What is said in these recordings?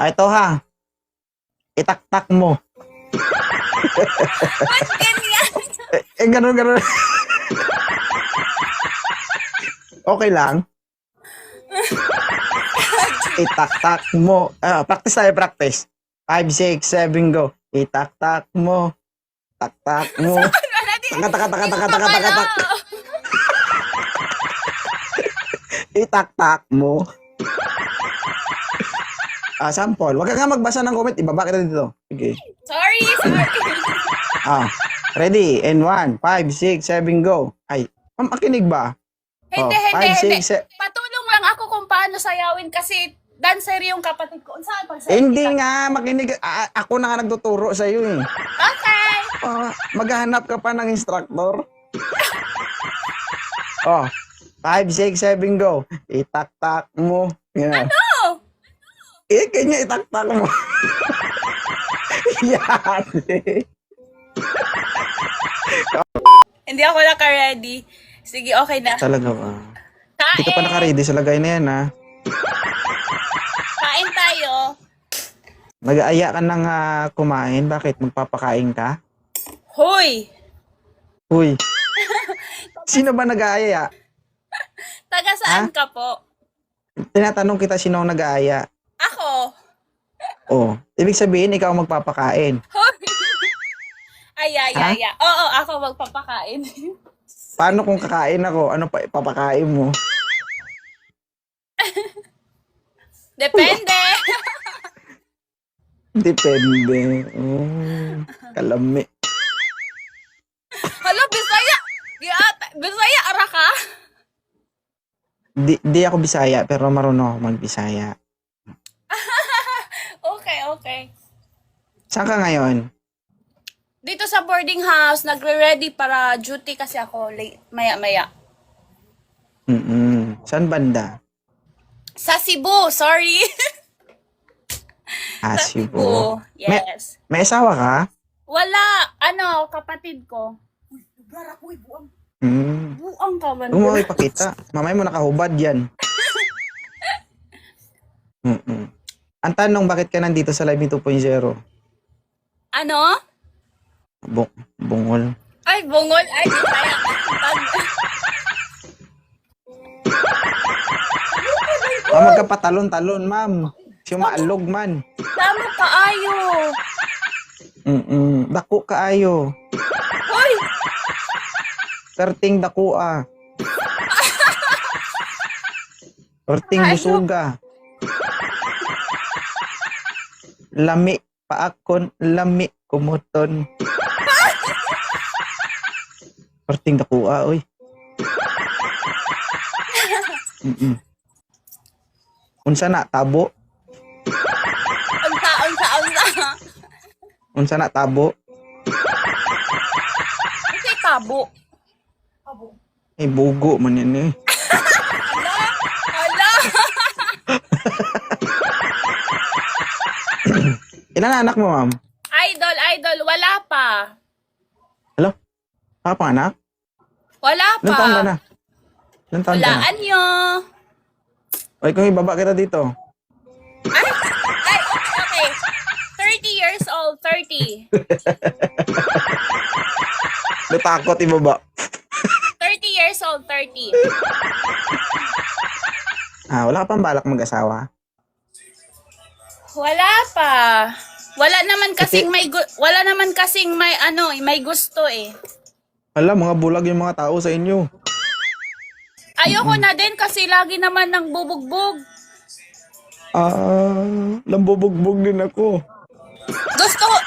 Ito ha. Itaktak mo. Ba't ganyan? Ganun. Okay lang. Itaktak mo. Practice tayo, practice. 5, 6, 7, go. Itaktak mo. Taktak mo. Tak. Itaktak mo. Sample. Huwag ka nga magbasa ng comment. Ibaba kita dito. Okay. Sorry. Ready? And 1, 5, 6, 7, go. Ay, makinig ba? Hindi. 5, 6, 7. Patulong lang ako kung paano sayawin kasi dancer yung kapatid ko. Saan pagsayaw? Hindi nga, makinig. Ako na nga nagtuturo sa iyo eh. Okay. Maghahanap ka pa ng instructor. 5, 6, 7, go. Itaktak mo. Yan. Ano? Kanya itaktak mo. Yan. Hindi ako naka-ready. Sige, okay na. Talaga ba? Kain. Hindi ka pa naka-ready sa lagay na yan, ha? Kain tayo. Mag-aaya ka ng kumain. Bakit? Magpapakain ka? Hoy! Uy. Sino ba nag-aaya? Taga saan ka po? Tinatanong kita sino ang nag-aaya. Ako. Ibig sabihin, ikaw ang magpapakain. Hoy! Ay. Ha? Oo, ako magpapakain. Paano kung kakain ako? Ano pa ipapakain mo? Depende. Depende. Kalami. Hala, Bisaya. Bisaya, ara ka? Di ako Bisaya, pero marunong ako mag-Bisaya. Okay. Saan ka ngayon? Dito sa boarding house, nagre-ready para duty kasi ako late, maya-maya. Saan banda? Sa Cebu, sorry. Cebu. Yes. May asawa ka? Wala. Kapatid ko. Buang ka man. Huwag mo ipakita. Mamay mo nakahubad yan. Ang tanong, bakit ka nandito sa Live Me 2.0? Ano? Bungol. Ay, bungol. Ay, Bisaya. Magkapatalon-talon, ma'am. Sumaalog man. Tama kaayo. Dako kaayo. Hoy! Perting dakua. Perting busuga. Lami paakon, lami kumuton. Perting dakua, oy. Unsa na tabo? Unsa. Unsa na tabo? Okay, tabo. Bugo man yan eh. Hala! Ilan anak mo, ma'am? Idol. Wala pa. Hello? Anak? Wala pa. Ilan taon ka na? Ilan taon ka na? Walaan nyo. Oy, kung ibaba kita dito. Okay. 30 years old, 30. Natakot ibaba. 30 years old, 30. Wala ka pang balak mag-asawa? Wala pa. Wala naman kasing may gusto eh. Hala, mga bulag yung mga tao sa inyo. Ayoko na din kasi lagi naman nang bubugbog. Lambubugbog din ako. Gusto ko.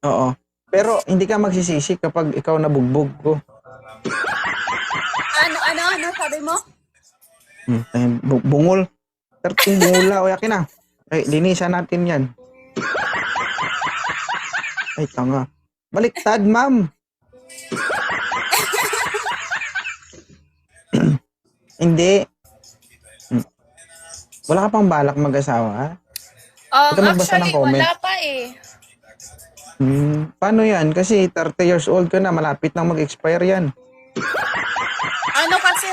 Oo. Pero hindi ka magsisisi kapag ikaw nabugbog ko. Ano sabi mo? Bungol. Terting bungula. O, yakin na. Ay, linisan natin yan. Ay, tanga. Baliktad, ma'am. Hindi. Wala ka pang balak mag-asawa? Huwag ka magbasa ng Actually, comment. wala pa eh. Paano yan? Kasi 30 years old ka na, malapit nang mag-expire yan. Ano kasi,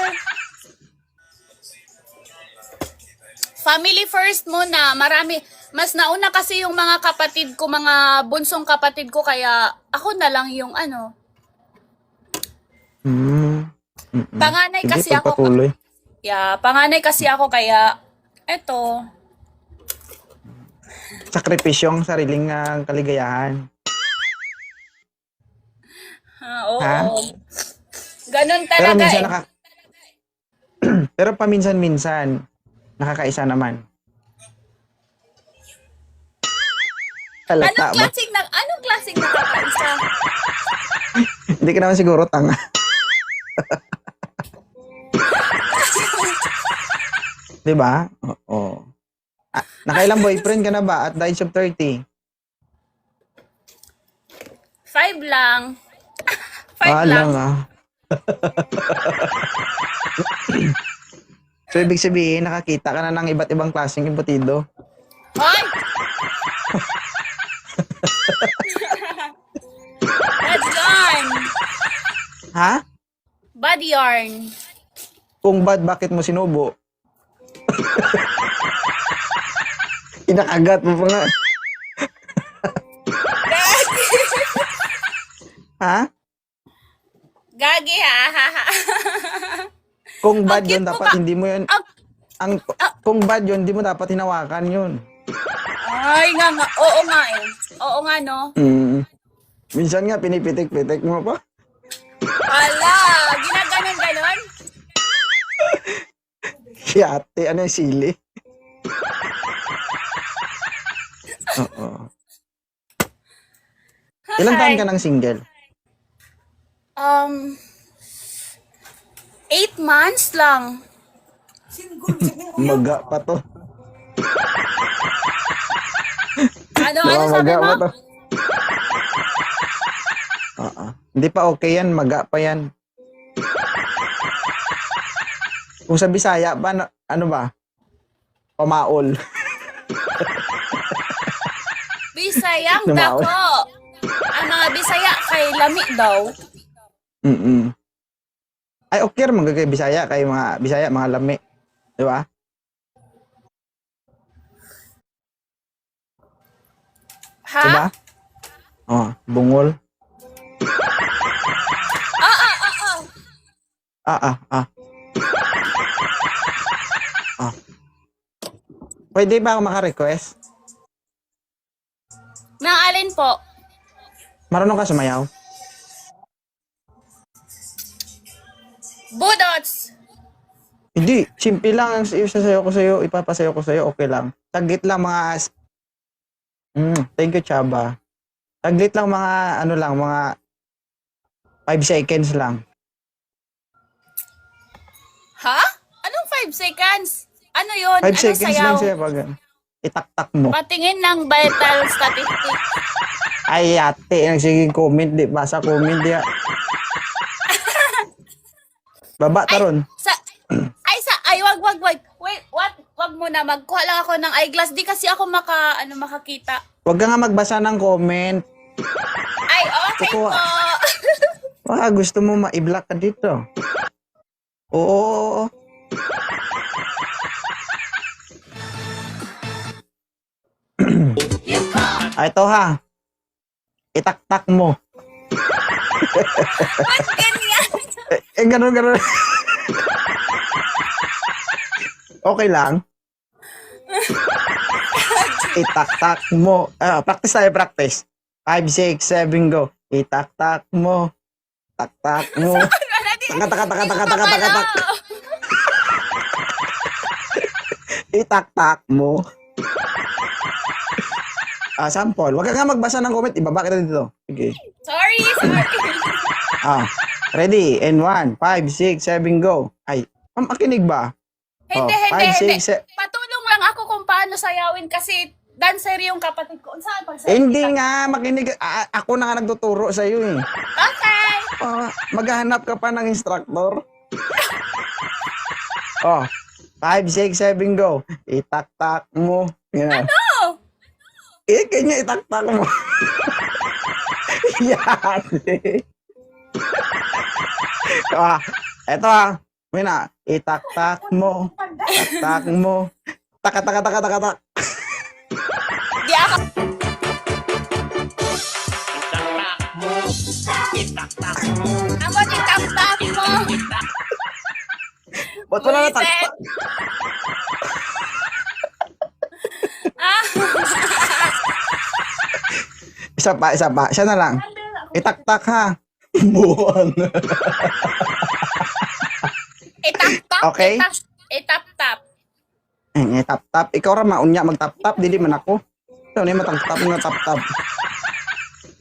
Family first muna. Mas nauna kasi yung mga kapatid ko, mga bunsong kapatid ko, kaya ako na lang yung ano. Panganay Sige, kasi ako. pagpatuloy. Panganay kasi ako, kaya eto. Sakripisyong sariling kaligayahan. Oo. Ha? Ganun Pero talaga minsan eh. Pero paminsan-minsan, nakakaisa naman. Halata ba? Anong klaseng nakakaisa? Hindi ka naman siguro tanga. Di ba? Oo. Nakailang boyfriend ka na ba at the age of 30? 5 lang. 5 lang. Lang So, ibig sabihin, nakakita ka na ng iba't ibang klaseng embutido. Hoy! Bad yarn. Ha? Bad yarn. Kung bad, bakit mo sinubo? Inakagat mo pa nga. Ha? Gagi ha. Kung bad Ang cute yun, mo dapat ba? hindi mo yun. Kung bad yun, hindi mo dapat hinawakan yun. Ay nga. Oo nga eh. Oo nga no. Minsan nga, pinipitik-pitik mo pa. Ala, ginaganon-ganon. Yate, ano yung sili? Oo. Ilang taon ka ng single? 8 months lang. Maga pa to. Ano sabi Maga mo? pa to. Hindi pa okay yan, maga pa yan. Kung sa Bisaya pa, ano ba? Pamaol. Bisayang Lumaon. dako. Ang mga Bisaya kay lami daw. Ay, okay naman kay Bisaya, kay mga Bisaya, mga lami. Di ba? Ha? Diba? Bungol. Ah. Pwede ba ako maka-request? Nang alin po? Marunong ka sumayaw? Budots. Hindi, simple lang ang isasayaw ko sa'yo, ipapasayaw ko sa'yo, okay lang. Taglit lang mga... thank you, Chaba. Taglit lang mga, mga 5 seconds lang. Ha? Anong 5 seconds? Ano yun? 5 Anong seconds sayaw? lang siya pag itaktak mo. Patingin ng vital statistics. Ay, ate, nagsiging comment, di ba? Sa comment, di. Baba, taron. Wag. Wait, wag mo na. Magkuha lang ako ng eyeglass. Di kasi ako makakita. Huwag ka nga magbasa ng comment. Ay, okay po. Gusto mo ma-block ka dito. Oo. Ito ha. Itaktak mo. Ba't ganyan? Ganun. Okay lang. Itaktak mo. Practice tayo, practice. 5, 6, 7, go. Itaktak mo. Taktak mo. Tak. Itaktak mo. Sample. Huwag ka nga magbasa ng comment. Ibaba kita dito. Sige. Sorry. Ready? And 1, 5, 6, 7, go. Ay, makinig ba? Hindi. 5, 6, 7. Patulong lang ako kung paano sayawin kasi dancer yung kapatid ko. Saan pa Hindi nga, makinig. Ako na nga nagtuturo sa'yo eh. Okay. Maghahanap ka pa ng instructor. 5, 6, 7, go. Itaktak mo. Yan. Ano? Kanya itaktak mo. Yan. Eto Mina, itaktak mo. Taktak mo. Taka, taka, taka, taka, taka. Di ako. Ako titap-tap mo. Ba't wala na Buisit. Ah, Isa pa, isa pa. Siya na lang. Itaktak ha. Buwan. itap-tap. Okay. Itap-tap. Tap-tap. Ikaw ra maunya mag-tap-tap. Dili man ako. Ito na matag-tap nga tap-tap.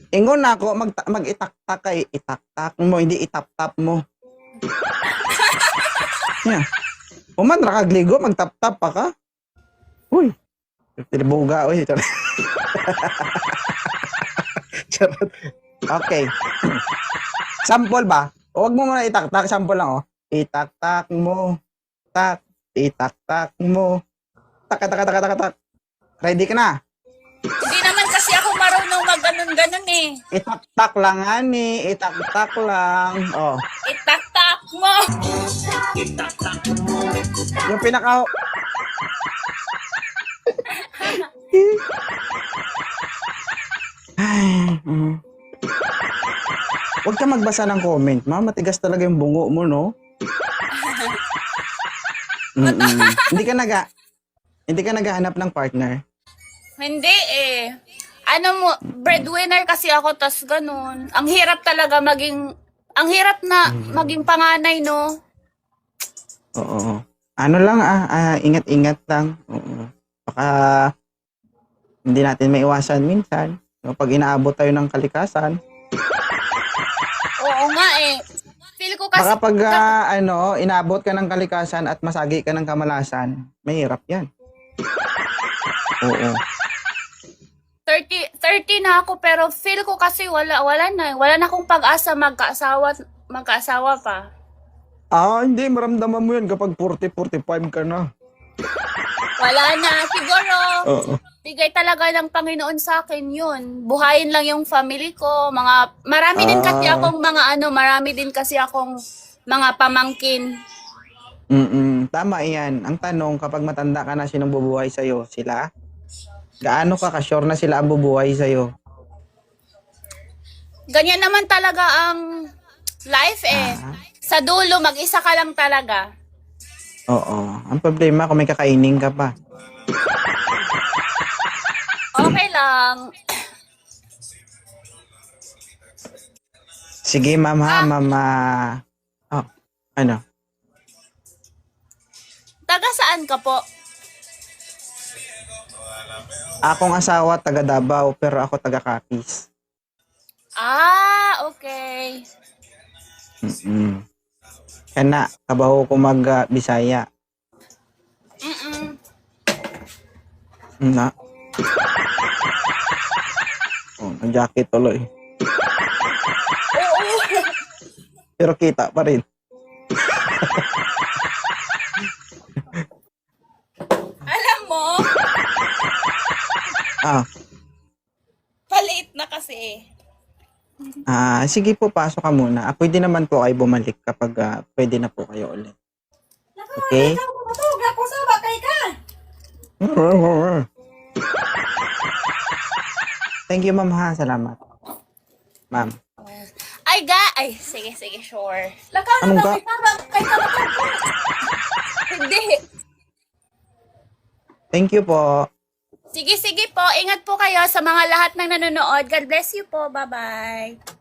Ingon na ako, mag-itaktak kay itaktak mo, hindi itap-tap mo. Yeah. Uman, rakagligo, mag-tap-tap pa ka. Uy. Tilibuga, uy. Charot. Okay. Sample ba? Huwag mo muna itaktak. Sample lang, oh. Itaktak mo. Tak. Itaktak mo. Tak, tak, tak, tak, tak, tak. Ready ka na? Hindi naman kasi ako marunong mag-ganon-ganon eh. Itaktak lang, ani. Itaktak lang. Oh. Itak-tak mo. Yung pinaka... Ay, Huwag ka magbasa ng comment, ma. Matigas talaga yung bungo mo, no? Hindi ka naghahanap ng partner. Hindi eh. Ano mo, breadwinner kasi ako, tas ganun. Ang hirap talaga maging panganay, no? Oo. Ano lang, ingat-ingat lang. Oo. Baka hindi natin maiwasan minsan. No, pag inaabot tayo ng kalikasan. Oo nga eh. Feel ko kasi, Baka pag inabot ka ng kalikasan at masagi ka ng kamalasan, mahirap yan. Oo. 30 na ako, pero feel ko kasi wala na. Wala na akong pag-asa magkaasawa pa. Hindi. Maramdaman mo yan kapag 40-45 ka na. Wala na. Siguro, Oo. bigay talaga ng Panginoon sa akin yun. Buhayin lang yung family ko. Marami din kasi akong mga pamangkin. Tama yan. Ang tanong, kapag matanda ka na, sinong bubuhay sa'yo? Sila? Gaano ka ka-sure na sila ang bubuhay sa'yo? Ganyan naman talaga ang life eh. Sa dulo, mag-isa ka lang talaga. Oo. Ang problema, kung may kakainin ka pa. Okay lang. Sige, ma'am ha, mama. Oh, ano? Taga saan ka po? Akong asawa, taga Davao, pero ako taga Capiz. Okay. Kana, kabaho ko mag-Bisaya. Na. Ang jacket tuloy. Pero kita pa rin. Alam mo, paliit na kasi. Sige po, pasok ka muna. Pwede naman po kayo bumalik kapag pwede na po kayo ulit. Okay? Thank you, ma'am ha. Salamat. Ma'am. Ay, sige, sure. Anong ka? Hindi. Thank you po. Sige po. Ingat po kayo sa mga lahat ng nanonood. God bless you po. Bye-bye.